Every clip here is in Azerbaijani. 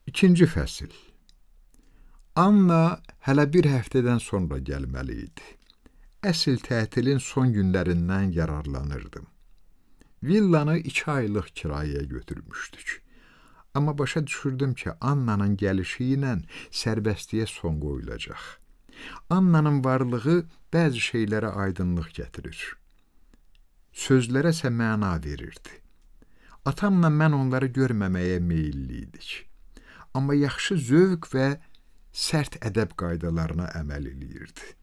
İkinci fəsil. Anna hələ bir həftədən sonra gəlməli idi. Əsl tətilin son günlərindən yararlanırdım. Villanı 2 aylıq kirayəyə götürmüşdük. Amma başa düşürdüm ki, Annanın gəlişi ilə sərbəstliyə son qoyulacaq. Annanın varlığı bəzi şeylərə aydınlıq gətirir. Sözlərə isə məna verirdi. Atamla mən onları görməməyə meyilli idik. Amma yaxşı zövq və sərt ədəb qaydalarına əməl eləyirdi.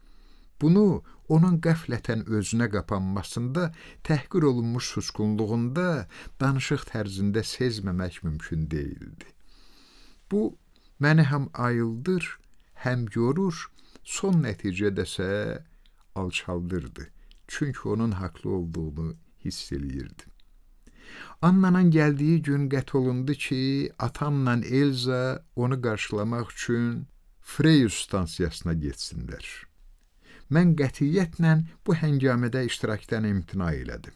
Bunu onun qəflətən özünə qapanmasında, təhqir olunmuş susqunluğunda, danışıq tərzində sezməmək mümkün deyildi. Bu, məni həm ayıldır, həm yorur, son nəticədə isə alçaldırdı. Çünki onun haqlı olduğunu hiss eləyirdim. Annanın gəldiyi gün qət olundu ki, atamla Elza onu qarşılamaq üçün Freyus stansiyasına getsinlər. Mən qətiyyətlə bu həngamədə iştirakdan imtina elədim.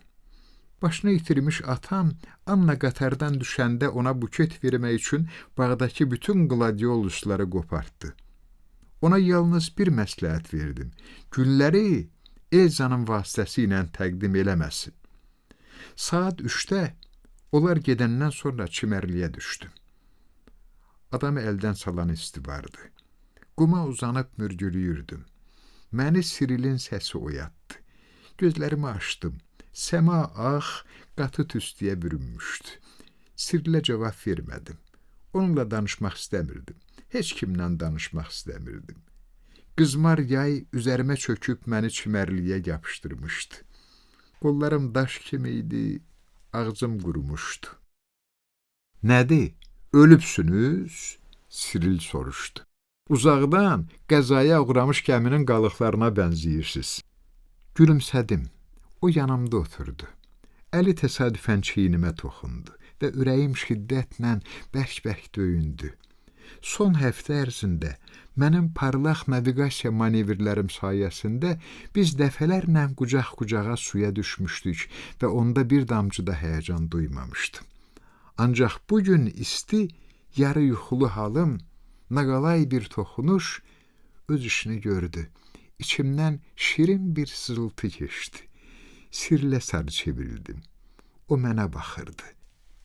Başını itirmiş atam, Anna qatardan düşəndə ona buket vermək üçün bağdakı bütün qladiolusları qopartdı. Ona yalnız bir məsləhət verdim. Gülləri Elzanın vasitəsilə təqdim eləməsin. Saat 3-də onlar gedəndən sonra çimərliyə düşdüm. Adamı əldən salan isti vardı. Quma uzanıb mürgülüyürdüm. Məni Sirilin səsi oyatdı. Gözlərimi açdım. Səma ağ, qatı tüstüyə bürünmüşdü. Sirilə cavab vermədim. Onunla danışmaq istəmirdim. Heç kimlə danışmaq istəmirdim. Qızmar yay üzərimə çöküb məni çimərliyə yapışdırmışdı. Qollarım daş kimi idi, ağzım qurumuşdu. Nədir, ölübsünüz? Siril soruşdu. Uzaqdan qəzaya uğramış gəminin qalıqlarına bənzəyirsiniz. Gülümsədim. O yanımda oturdu. Əli təsadüfən çiynimə toxundu və ürəyim şiddətlə bərk-bərk döyündü. Son həftə ərzində mənim parlaq naviqasiya manevrlərim sayəsində biz dəfələrlə qucaq-qucağa suya düşmüşdük və onda bir damcı da həyəcan duymamışdım. Ancaq bugün isti, yarı yuxulu halım, naqalay bir toxunuş öz işini gördü. İçimdən şirin bir sızıltı keçdi. Sirilə sarı çevrildim. O mənə baxırdı.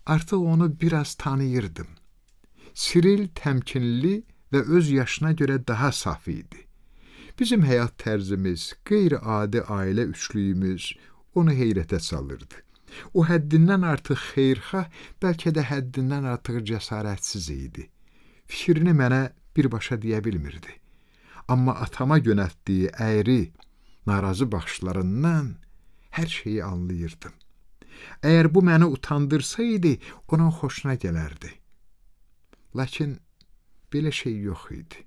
Artıq onu biraz tanıyırdım. Siril təmkinli və öz yaşına görə daha saf idi. Bizim həyat tərzimiz, qeyri-adi ailə üçlüyümüz onu heyrətə salırdı. O həddindən artıq xeyirxah, bəlkə də həddindən artıq cəsarətsiz idi. Fikrini mənə birbaşa deyə bilmirdi. Amma atama yönəltdiyi əyri, narazı baxışlarından hər şeyi anlayırdım. Əgər bu məni utandırsaydı, onun xoşuna gələrdi. Lakin belə şey yox idi.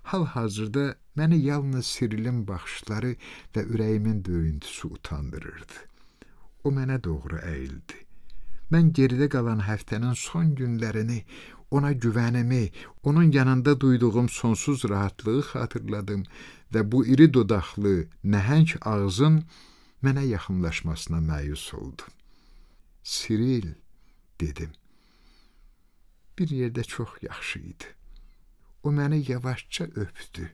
Hal-hazırda məni yalnız Sirilin baxışları və ürəyimin döyüntüsü utandırırdı. O mənə doğru əyildi. Mən geridə qalan həftənin son günlərini, ona güvənimi, onun yanında duyduğum sonsuz rahatlığı xatırladım və bu iri dodaqlı, nəhəng ağzın mənə yaxınlaşmasına məyus oldum. Siril, dedim. Bir yerdə çox yaxşı idi. O məni yavaşca öpdü.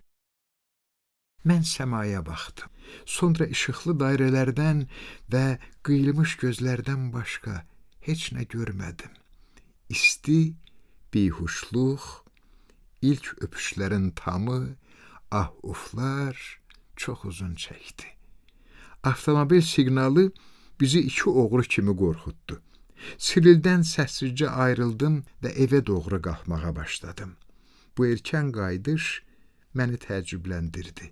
Mən səmaya baxdım. Sonra işıqlı dairələrdən və qıyılmış gözlərdən başqa heç nə görmədim. İsti, bihuşluq, ilk öpüşlərin tamı, ah-uflar çox uzun çəkdi. Avtomobil siqnalı bizi 2 oğru kimi qorxutdu. Sirildən səssizcə ayrıldım və evə doğru qalxmağa başladım. Bu erkən qayıdış məni təəccübləndirdi.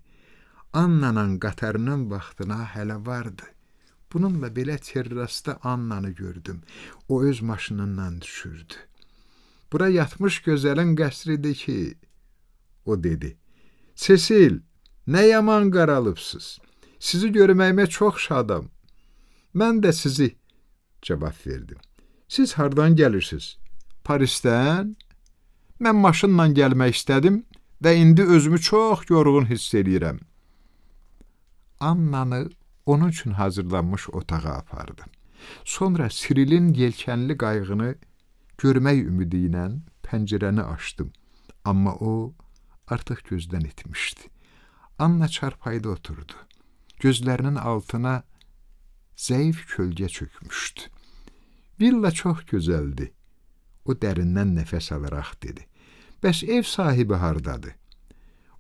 Annanın qatarının vaxtına hələ vardı. Bununla belə terrasda Annanı gördüm. O öz maşınından düşürdü. Bura yatmış gözəlin qəsridir ki, o dedi. Sesil, nə yaman qaralıbsınız. Sizi görməyimə çox şadam. Mən də sizi, cavab verdim. Siz hardan gəlirsiniz? Parisdən? Mən maşınla gəlmək istədim və indi özümü çox yorğun hiss edirəm. Annanı onun üçün hazırlanmış otağa apardım. Sonra Sirilin yelkənli qayığını görmək ümidi ilə pəncərəni açdım. Amma o artıq gözdən itmişdi. Anna çarpayda oturdu. Gözlərinin altına zəif kölgə çökmüşdü. Villa çox gözəldi. O dərindən nəfəs alaraq dedi. Bəs ev sahibi hardadır?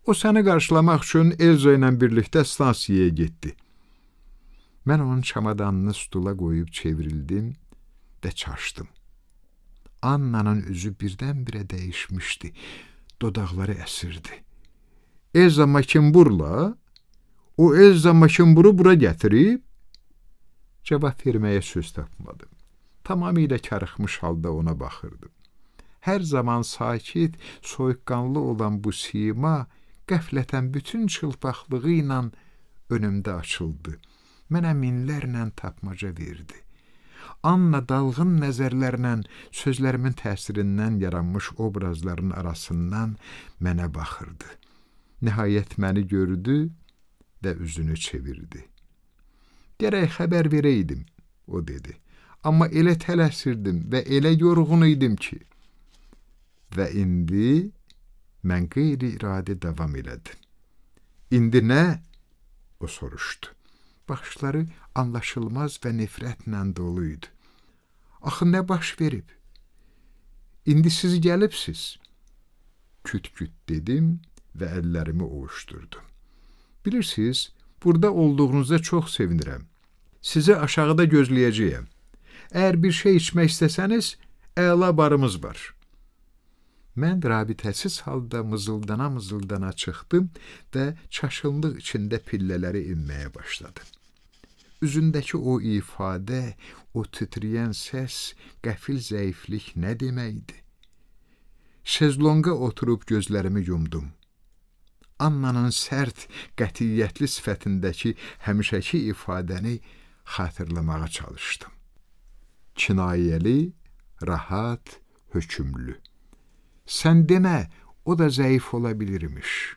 O səni qarşılamaq üçün Elza ilə birlikdə stansiyaya getdi. Mən onun çamadanını stula qoyub çevrildim və çaşdım. Annanın üzü birdən-birə dəyişmişdi. Dodaqları əsirdi. Elza Makinburla? O Elza Makinburu bura gətirib? Cavab verməyə söz tapmadım. Tamamilə karıxmış halda ona baxırdım. Hər zaman sakit, soyuqqanlı olan bu sima qəflətən bütün çılpaqlığı ilə önümdə açıldı. Mənə minlərlə tapmaca verdi. Anna dalğın nəzərlərlə sözlərimin təsirindən yaranmış obrazların arasından mənə baxırdı. Nəhayət məni gördü və üzünü çevirdi. Gərək xəbər verəydim, o dedi. Amma elə tələsirdim və elə yorğun idim ki. Və indi mən qeyri-iradi davam elədim. İndi nə? O soruşdu. Baxışları anlaşılmaz və nifrətlə doluydu. Axı nə baş verib? İndi siz gəlibsiz. Küt-küt dedim və əllərimi ovuşdurdum. Bilirsiniz, burada olduğunuza çox sevinirəm. Sizi aşağıda gözləyəcəyəm. Əgər bir şey içmək istəsəniz, əla barımız var. Mən rabitəsiz halda mızıldana çıxdım və çaşınlıq içində pillələri inməyə başladım. Üzündəki o ifadə, o titrəyən səs, qəfil zəiflik nə deməkdir? Şezlonga oturub gözlərimi yumdum. Annanın sərt, qətiyyətli sifətindəki həmişəki ifadəni xatırlamağa çalışdım. Kinayəli, rahat, hökümlü. Sən demə, o da zəif ola bilirmiş.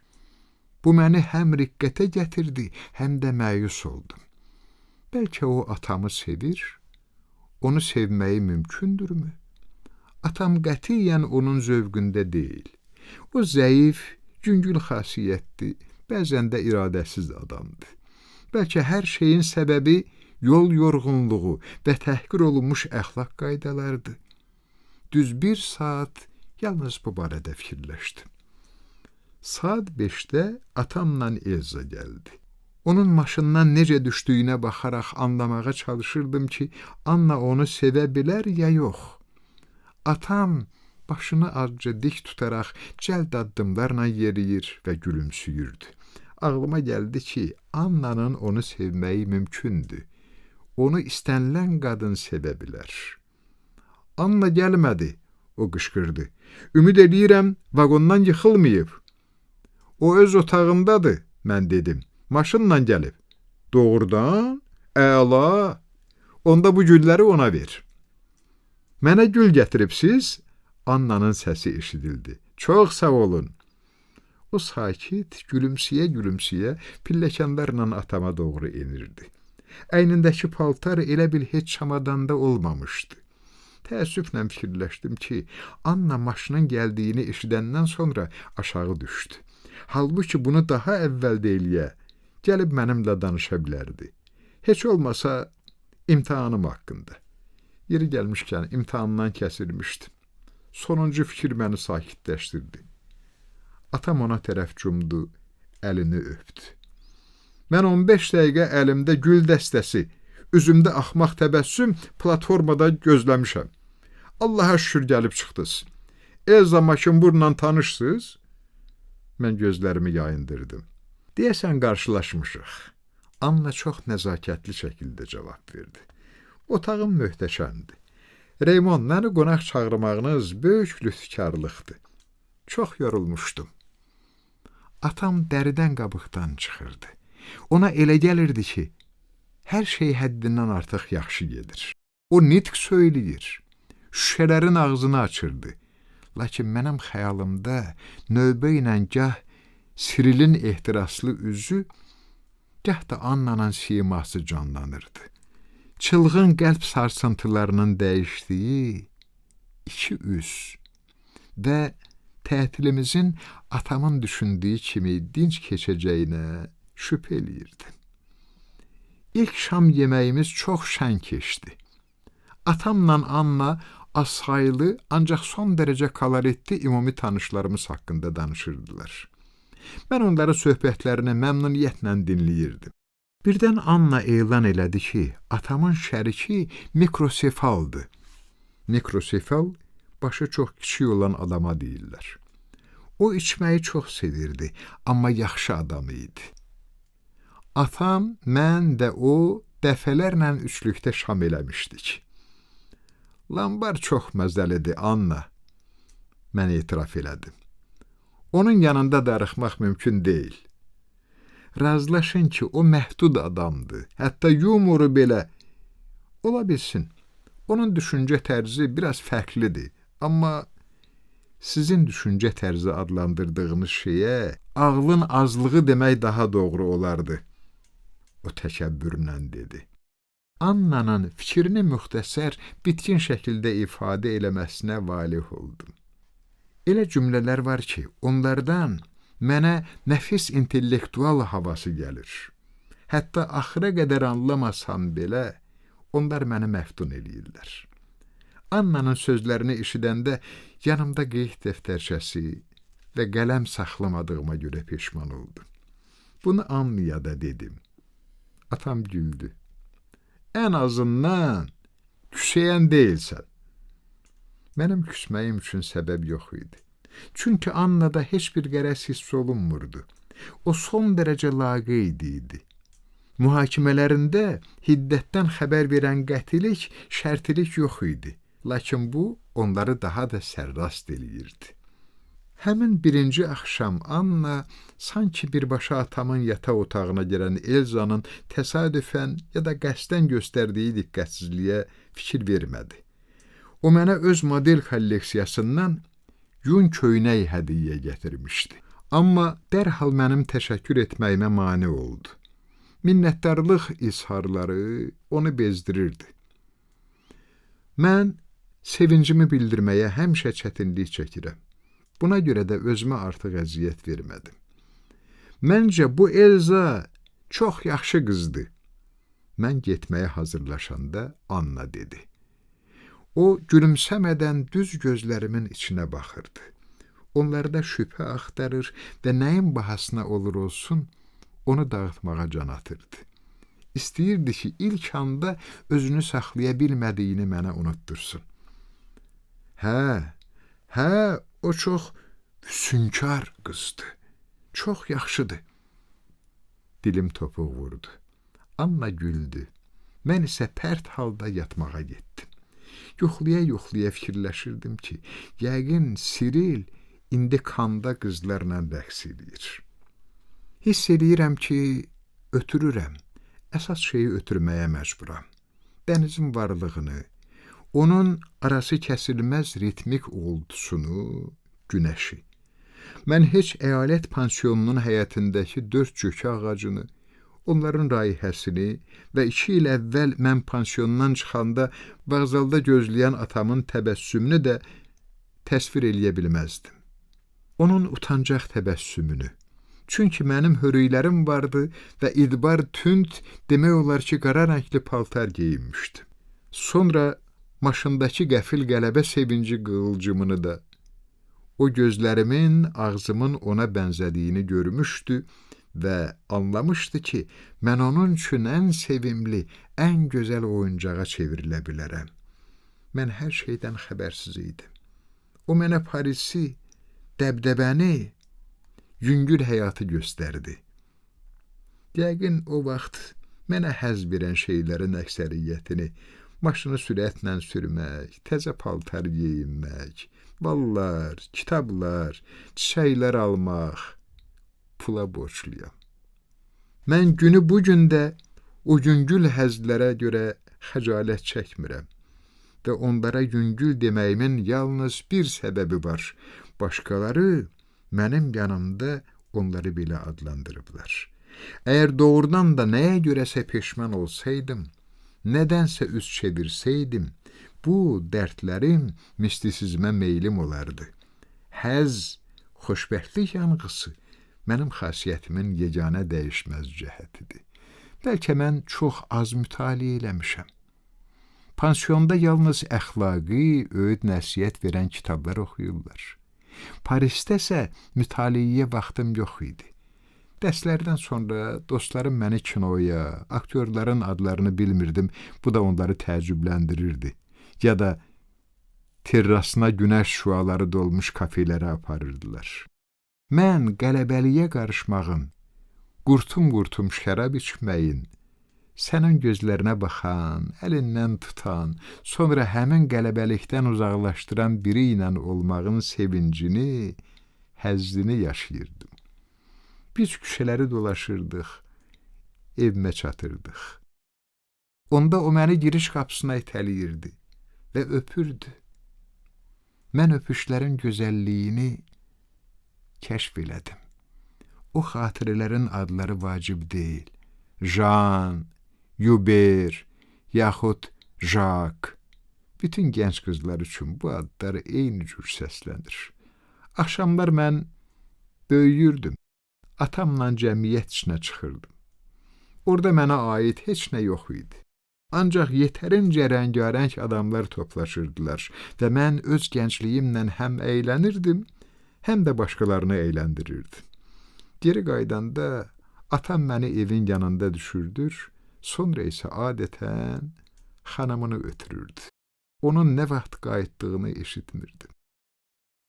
Bu məni həm riqqətə gətirdi, həm də məyus oldum. Bəlkə o atamı sevir, onu sevməyi mümkündürmü? Atam qətiyyən onun zövqündə deyil. O zəif, yüngül xasiyyətli, bəzən də iradəsiz adamdır. Bəlkə hər şeyin səbəbi yol yorğunluğu və təhqir olunmuş əxlaq qaydalardır. Düz bir saat yalnız bu barədə fikirləşdim. Saat 5-də atamla Elza gəldi. Onun maşından necə düşdüyünə baxaraq anlamağa çalışırdım ki, Anna onu sevə bilər ya yox. Atam başını azca dik tutaraq cəld addımlarla yeriyir və gülümsüyürdü. Ağlıma gəldi ki, Annanın onu sevməyi mümkündür. Onu istənilən qadın sevə bilər. Anna gəlmədi, o qışqırdı. Ümid edirəm, vaqondan yıxılmayıb. O öz otağındadır, mən dedim. Maşınla gəlib. Doğrudan? Əla. Onda bu gülləri ona ver. Mənə gül gətiribsiz? Annanın səsi eşidildi. Çox sağ olun. O sakit, gülümsəyə-gülümsəyə pilləkənlərlə atama doğru enirdi. Əynindəki paltar elə bil heç çamadanda olmamışdı. Təəssüflə fikirləşdim ki, Anna maşının gəldiyini eşidəndən sonra aşağı düşdü. Halbuki bunu daha əvvəl deyiləyə, gəlib mənimlə danışa bilərdi. Heç olmasa imtahanım haqqında. Yeri gəlmişkən imtahandan kəsilmişdim. Sonuncu fikir məni sakitləşdirdi. Atam ona tərəf cumdu, əlini öpdü. Mən 15 dəqiqə əlimdə gül dəstəsi, üzümdə axmaq təbəssüm platformada gözləmişəm. Allaha şükür gəlib çıxdınız. Elza Makinburla tanışsınız? Mən gözlərimi yayındırdım. Deyəsən qarşılaşmışıq. Anna çox nəzakətli şəkildə cavab verdi. Otağım möhtəşəmdir. Raymond, məni qonaq çağırmağınız böyük lütfkarlıqdır. Çox yorulmuşdum. Atam dəridən qabıqdan çıxırdı. Ona elə gəlirdi ki, hər şey həddindən artıq yaxşı gedir. O nitq söyləyir, şüşələrin ağzını açırdı. Lakin mənim xəyalımda növbə ilə gah Sirilin ehtiraslı üzü, gah da Annanın siması canlanırdı. Çılğın qəlb sarsıntılarının dəyişdiyi iki üz, və tətilimizin atamın düşündüyü kimi dinc keçəcəyinə şübhə eləyirdim. İlk şam yeməyimiz çox şən keçdi. Atamla Anna azsaylı, ancaq son dərəcə koloritli ümumi tanışlarımız haqqında danışırdılar. Mən onları söhbətlərini məmnuniyyətlə dinləyirdim. Birdən Anna elan elədi ki, atamın şəriki mikrosefaldır. Mikrosefal, başı çox kiçik olan adama deyirlər. O içməyi çox sevirdi, amma yaxşı adam idi. Atam, mən və o dəfələrlə üçlükdə şam eləmişdik. Lambar çox məzəlidir, Anna, mən etiraf elədim. Onun yanında darıxmaq mümkün deyil. Razılaşın ki, o məhdud adamdır, hətta yumoru belə. Ola bilsin, onun düşüncə tərzi biraz fərqlidir, amma sizin düşüncə tərzi adlandırdığınız şeyə ağlın azlığı demək daha doğru olardı. O təkəbbürlə dedi. Annanın fikrini müxtəsər, bitkin şəkildə ifadə eləməsinə valih oldum. Elə cümlələr var ki, onlardan mənə nəfis intellektual havası gəlir. Hətta axıra qədər anlamasam belə, onlar məni məftun eləyirlər. Annanın sözlərini eşidəndə yanımda qeyd dəftərçəsi və qələm saxlamadığıma görə peşman oldum. Bunu Annaya da dedim. Atam güldü. Ən azından küsəyən deyilsən. Mənim küsməyim üçün səbəb yox idi. Çünki Annada heç bir qərəz hiss olunmurdu. O son dərəcə laqeyd idi. Mühakimələrində hiddətdən xəbər verən qətilik, şərtilik yox idi. Lakin bu, onları daha da sərrast eləyirdi. Həmin birinci axşam Anna sanki birbaşa atamın yataq otağına girən Elzanın təsadüfən ya da qəsdən göstərdiyi diqqətsizliyə fikir vermədi. O mənə öz model kolleksiyasından yun köynək hədiyyə gətirmişdi. Amma dərhal mənim təşəkkür etməyimə mane oldu. Minnətdarlıq izharları onu bezdirirdi. Mən sevincimi bildirməyə həmişə çətinlik çəkirəm. Buna görə də özümə artıq əziyyət vermədim. Məncə bu Elza çox yaxşı qızdır. Mən getməyə hazırlaşanda Anna dedi. O gülümsəmədən düz gözlərimin içinə baxırdı. Onlarda şübhə axtarır və nəyin bahasına olur olsun, onu dağıtmağa can atırdı. İstəyirdi ki, ilk anda özünü saxlaya bilmədiyini mənə unuttursun. Hə, o çox füsunkar qızdır. Çox yaxşıdır. Dilim topuq vurdu. Anna güldü. Mən isə pərt halda yatmağa getdim. Yoxlaya-yoxlaya fikirləşirdim ki, yəqin Siril indi kanda qızlarla rəqs edir. Hiss edirəm ki, ötürürəm. Əsas şeyi ötürməyə məcburam. Dənizin varlığını, onun arası kəsilməz ritmik uğultusunu, günəşi. Mən heç əyalət pansiyonunun həyətindəki 4 cökə ağacını, onların rayihəsini və 2 il əvvəl mən pansiyondan çıxanda vağzalda gözləyən atamın təbəssümünü də təsvir eləyə bilməzdim. Onun utancaq təbəssümünü. Çünki mənim hörüklərim vardı və idbar tünd, demək olar ki, qara rəngli paltar geyinmişdim. Sonra maşındakı qəfil qələbə sevinci qığılcımını da, o gözlərimin, ağzımın ona bənzədiyini görmüşdü və anlamışdı ki, mən onun üçün ən sevimli, ən gözəl oyuncağa çevrilə bilərəm. Mən hər şeydən xəbərsiz idim. O mənə Parisi, dəbdəbəni, yüngül həyatı göstərdi. Yəqin o vaxt mənə həzz verən şeylərin əksəriyyətini, maşını sürətlə sürmək, təzə paltar geyinmək, ballar, kitablar, çiçəklər almaq, pula borçluyam. Mən günü bu gündə o yüngül həzlərə görə xəcalət çəkmirəm və onlara yüngül deməyimin yalnız bir səbəbi var. Başqaları mənim yanımda onları belə adlandırıblar. Əgər doğrudan da nəyə görəsə peşman olsaydım, nədənsə üz çevirsəydim, bu dərdlərim mistisizmə meylim olardı. Həzz, xoşbəxtlik yanğısı mənim xasiyyətimin yeganə dəyişməz cəhətidir. Bəlkə mən çox az mütaliə eləmişəm. Pansiyonda yalnız əxlaqi, öğüd nəsihət verən kitablar oxuyurlar. Parisdə isə mütaliəyə vaxtım yox idi. Dərslərdən sonra dostlarım məni kinoya, aktyorların adlarını bilmirdim, bu da onları təəccübləndirirdi. Ya da terrasına günəş şüaları dolmuş kafelərə aparırdılar. Mən qələbəliyə qarışmağın, qurtum-qurtum şərab içməyin, sənin gözlərinə baxan, əlindən tutan, sonra həmin qələbəlikdən uzaqlaşdıran biri ilə olmağın sevincini, həzzini yaşayırdım. Biz küçələri dolaşırdıq, evimə çatırdıq. Onda o məni giriş qapısına itələyirdi və öpürdü. Mən öpüşlərin gözəlliyini kəşf elədim. O xatirələrin adları vacib deyil. Jean, Hubert, yaxud Jacques. Bütün gənc qızlar üçün bu adlar eyni cür səslənir. Axşamlar mən böyüyürdüm. Atamla cəmiyyət içinə çıxırdım. Orada mənə aid heç nə yox idi. Ancaq yetərincə rəngarəng adamlar toplaşırdılar və mən öz gəncliyimlə həm əylənirdim, həm də başqalarını əyləndirirdim. Geri qaydanda atam məni evin yanında düşürdür, sonra isə adətən xanımını ötürürdü. Onun nə vaxt qayıtdığını eşitmirdim.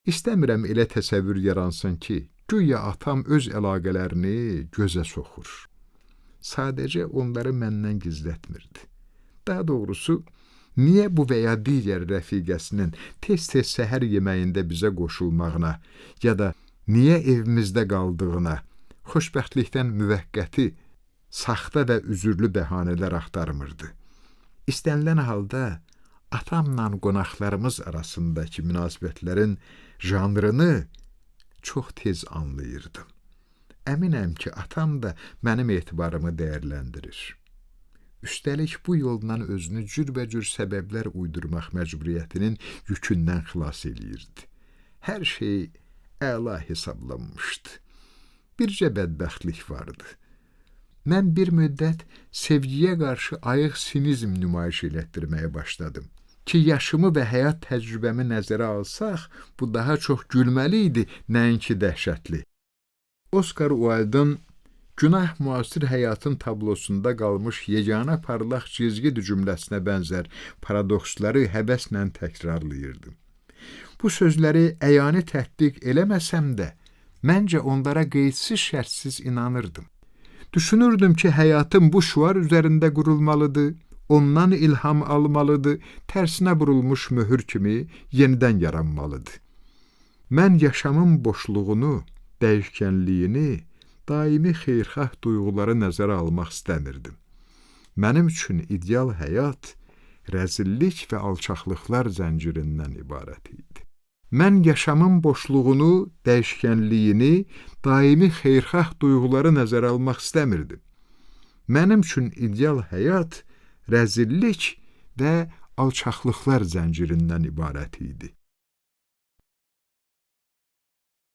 İstəmirəm elə təsəvvür yaransın ki, güya atam öz əlaqələrini gözə soxur. Sadəcə onları məndən gizlətmirdi. Daha doğrusu, niyə bu və ya digər rəfiqəsinin tez-tez səhər yeməyində bizə qoşulmağına ya da niyə evimizdə qaldığına, xoşbəxtlikdən müvəqqəti, saxta və üzürlü bəhanələr axtarmırdı. İstənilən halda atamla qonaqlarımız arasındakı münasibətlərin janrını çox tez anlayırdım. Əminəm ki, atam da mənim etibarımı dəyərləndirir. Üstəlik bu yolla özünü cürbəcür səbəblər uydurmaq məcburiyyətinin yükündən xilas eləyirdi. Hər şey əla hesablanmışdı. Bircə bədbəxtlik vardı. Mən bir müddət sevgiyə qarşı ayıq sinizm nümayiş elətdirməyə başladım. Ki, yaşımı və həyat təcrübəmi nəzərə alsaq, bu daha çox gülməli idi, nəinki dəhşətli. Oscar Wilde'ın günah müasir həyatın tablosunda qalmış yeganə parlaq cizgi cümləsinə bənzər paradoksları həvəslə təkrarlayırdım. Bu sözləri əyani tətbiq eləməsəm də, məncə onlara qeydsiz şərtsiz inanırdım. Düşünürdüm ki, həyatım bu şüar üzərində qurulmalıdır, ondan ilham almalıdır, tərsinə vurulmuş möhür kimi yenidən yaranmalıdır. Mən yaşamın boşluğunu, dəyişkənliyini, daimi xeyirxah duyğuları nəzərə almaq istəmirdim. Mənim üçün ideal həyat rəzillik və alçaqlıqlar zəncirindən ibarət idi. Mən yaşamın boşluğunu, dəyişkənliyini, daimi xeyirxah duyğuları nəzərə almaq istəmirdim. Mənim üçün ideal həyat rəzillik və alçaqlıqlar zəncirindən ibarət idi.